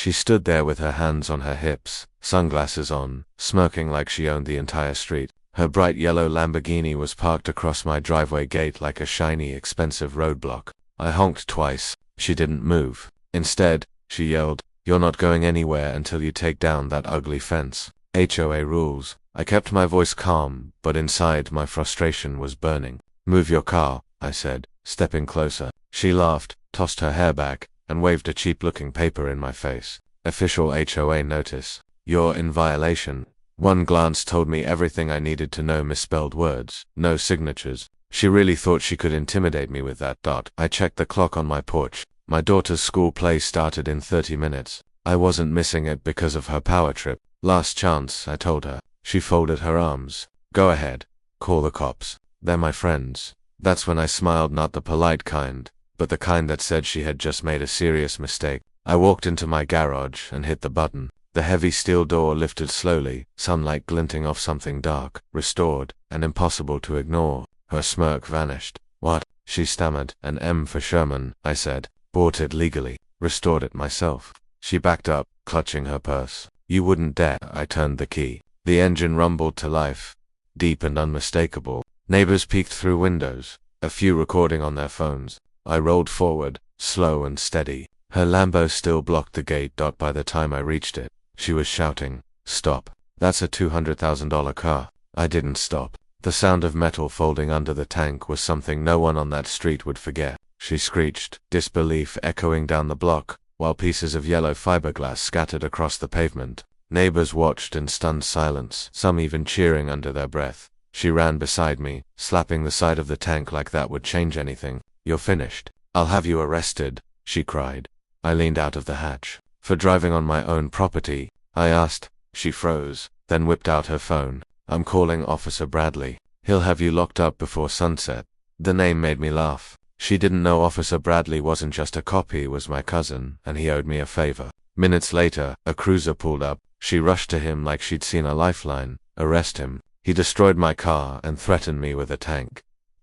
She stood there with her hands on her hips, sunglasses on, smirking like she owned the entire street. Her bright yellow Lamborghini was parked across my driveway gate like a shiny, expensive roadblock. I honked twice. She didn't move. Instead, she yelled, "You're not going anywhere until you take down that ugly fence. HOA rules." I kept my voice calm, but inside my frustration was burning. "Move your car," I said, stepping closer. She laughed, tossed her hair back, and waved a cheap-looking paper in my face. "Official HOA notice. You're in violation." One glance told me everything I needed to know. Misspelled words, no signatures. She really thought she could intimidate me with that. I checked the clock on my porch. My daughter's school play started in 30 minutes. I wasn't missing it because of her power trip. "Last chance," I told her. She folded her arms. "Go ahead. Call the cops. They're my friends." That's when I smiled, not the polite kind, but the kind that said she had just made a serious mistake. I walked into my garage and hit the button. The heavy steel door lifted slowly, sunlight glinting off something dark, restored, and impossible to ignore. Her smirk vanished. "What?" she stammered. "An M for Sherman," I said. "Bought it legally. Restored it myself." She backed up, clutching her purse. "You wouldn't dare." I turned the key. The engine rumbled to life, deep and unmistakable. Neighbors peeked through windows, a few recording on their phones. I rolled forward, slow and steady. Her Lambo still blocked the gate. By the time I reached it, she was shouting, "Stop. That's a $200,000 car." I didn't stop. The sound of metal folding under the tank was something no one on that street would forget. She screeched, disbelief echoing down the block, while pieces of yellow fiberglass scattered across the pavement. Neighbors watched in stunned silence, some even cheering under their breath. She ran beside me, slapping the side of the tank like that would change anything. "You're finished. I'll have you arrested," she cried. I leaned out of the hatch. "For driving on my own property?" I asked. She froze, then whipped out her phone. "I'm calling Officer Bradley. He'll have you locked up before sunset." The name made me laugh. She didn't know Officer Bradley wasn't just a cop, he was my cousin, and he owed me a favor. Minutes later, a cruiser pulled up. She rushed to him like she'd seen a lifeline. "Arrest him. He destroyed my car and threatened me with a tank."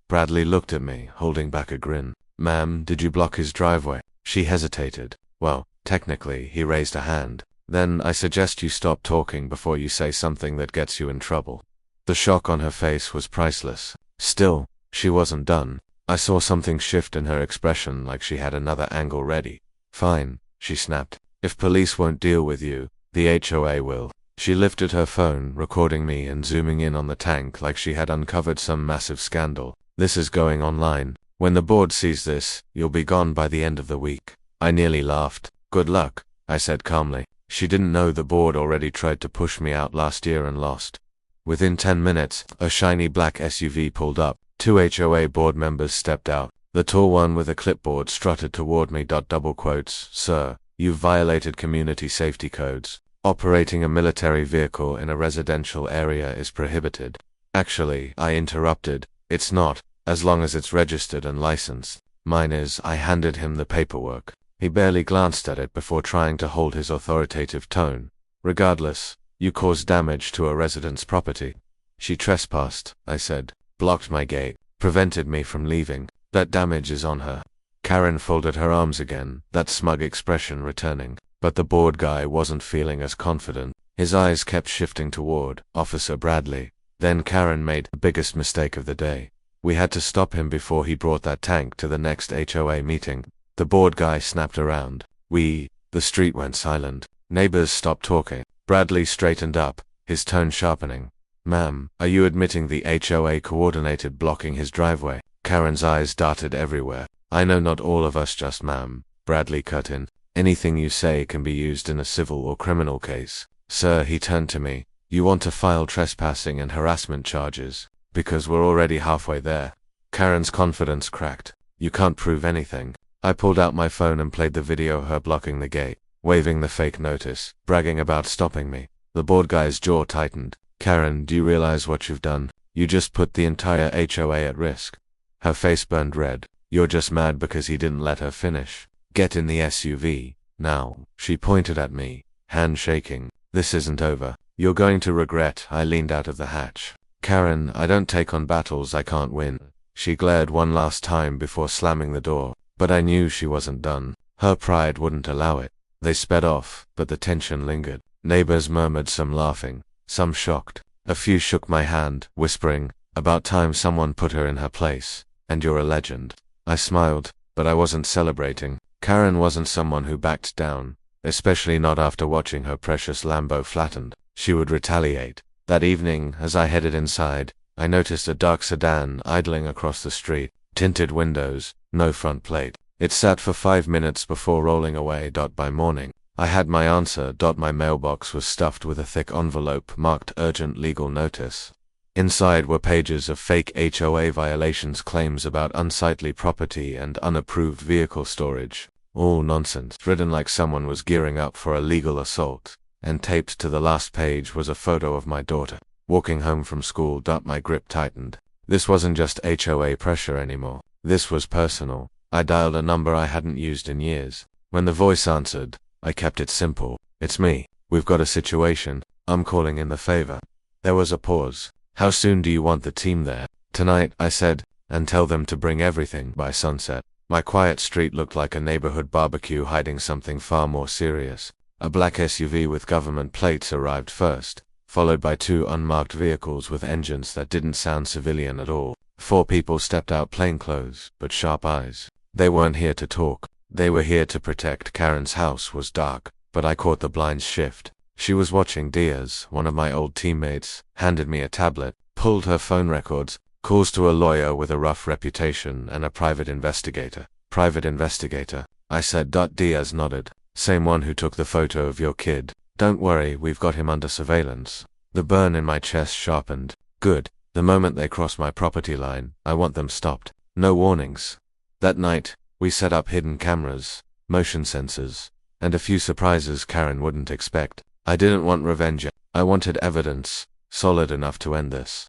Bradley looked at me, holding back a grin. "Ma'am, did you block his driveway?" She hesitated. "Well, technically," he raised a hand. "Then I suggest you stop talking before you say something that gets you in trouble." The shock on her face was priceless. Still, she wasn't done. I saw something shift in her expression, like she had another angle ready. "Fine," she snapped. "If police won't deal with you, the HOA will." She lifted her phone, recording me and zooming in on the tank like she had uncovered some massive scandal. "This is going online. When the board sees this, you'll be gone by the end of the week." I nearly laughed. "Good luck," I said calmly. She didn't know the board already tried to push me out last year and lost. Within 10 minutes, a shiny black SUV pulled up. 2 HOA board members stepped out. The tall one with a clipboard strutted toward me. Double quotes, "Sir, you've violated community safety codes. Operating a military vehicle in a residential area is prohibited." "Actually," I interrupted, "it's not, as long as it's registered and licensed." "Mine is." I handed him the paperwork. He barely glanced at it before trying to hold his authoritative tone. "Regardless, you caused damage to a resident's property." "She trespassed," I said. "Blocked my gate, prevented me from leaving. That damage is on her." Karen folded her arms again, that smug expression returning. But the board guy wasn't feeling as confident. His eyes kept shifting toward Officer Bradley. Then Karen made the biggest mistake of the day. We had to stop him before he brought that tank to the next HOA meeting. The board guy snapped around. The street went silent. Neighbors stopped talking. Bradley straightened up, his tone sharpening. "Ma'am, are you admitting the HOA coordinated blocking his driveway?" Karen's eyes darted everywhere. "I know not all of us just ma'am," Bradley cut in. "Anything you say can be used in a civil or criminal case." "Sir," he turned to me, "you want to file trespassing and harassment charges, because we're already halfway there." Karen's confidence cracked. "You can't prove anything." I pulled out my phone and played the video of her blocking the gate, waving the fake notice, bragging about stopping me. The board guy's jaw tightened. "Karen, do you realize what you've done? You just put the entire HOA at risk." Her face burned red. "You're just mad because he didn't let her finish. Get in the SUV, now." She pointed at me, hand shaking. "This isn't over. You're going to regret." I leaned out of the hatch. "Karen, I don't take on battles I can't win." She glared one last time before slamming the door, but I knew she wasn't done. Her pride wouldn't allow it. They sped off, but the tension lingered. Neighbors murmured, some laughing, some shocked. A few shook my hand, whispering, "About time someone put her in her place, and you're a legend." I smiled, but I wasn't celebrating. Karen wasn't someone who backed down, especially not after watching her precious Lambo flattened. She would retaliate. That evening, as I headed inside, I noticed a dark sedan idling across the street, tinted windows, no front plate. It sat for 5 minutes before rolling away. By morning, I had my answer. My mailbox was stuffed with a thick envelope marked urgent legal notice. Inside were pages of fake HOA violations, claims about unsightly property and unapproved vehicle storage. All nonsense, written like someone was gearing up for a legal assault. And taped to the last page was a photo of my daughter, walking home from school. My grip tightened. This wasn't just HOA pressure anymore. This was personal. I dialed a number I hadn't used in years. When the voice answered, I kept it simple. "It's me. We've got a situation. I'm calling in the favor." There was a pause. "How soon do you want the team there?" "Tonight," I said, "and tell them to bring everything by sunset." My quiet street looked like a neighborhood barbecue hiding something far more serious. A black SUV with government plates arrived first, followed by 2 unmarked vehicles with engines that didn't sound civilian at all. 4 people stepped out, plainclothes, but sharp eyes. They weren't here to talk. They were here to protect. Karen's house was dark, but I caught the blinds shift. She was watching. Diaz, one of my old teammates, handed me a tablet, pulled her phone records, calls to a lawyer with a rough reputation and a private investigator. "Private investigator," I said. Diaz nodded. "Same one who took the photo of your kid. Don't worry, we've got him under surveillance." The burn in my chest sharpened. Good. The moment they cross my property line, I want them stopped. No warnings. That night, we set up hidden cameras, motion sensors, and a few surprises Karen wouldn't expect. I didn't want revenge. I wanted evidence, solid enough to end this.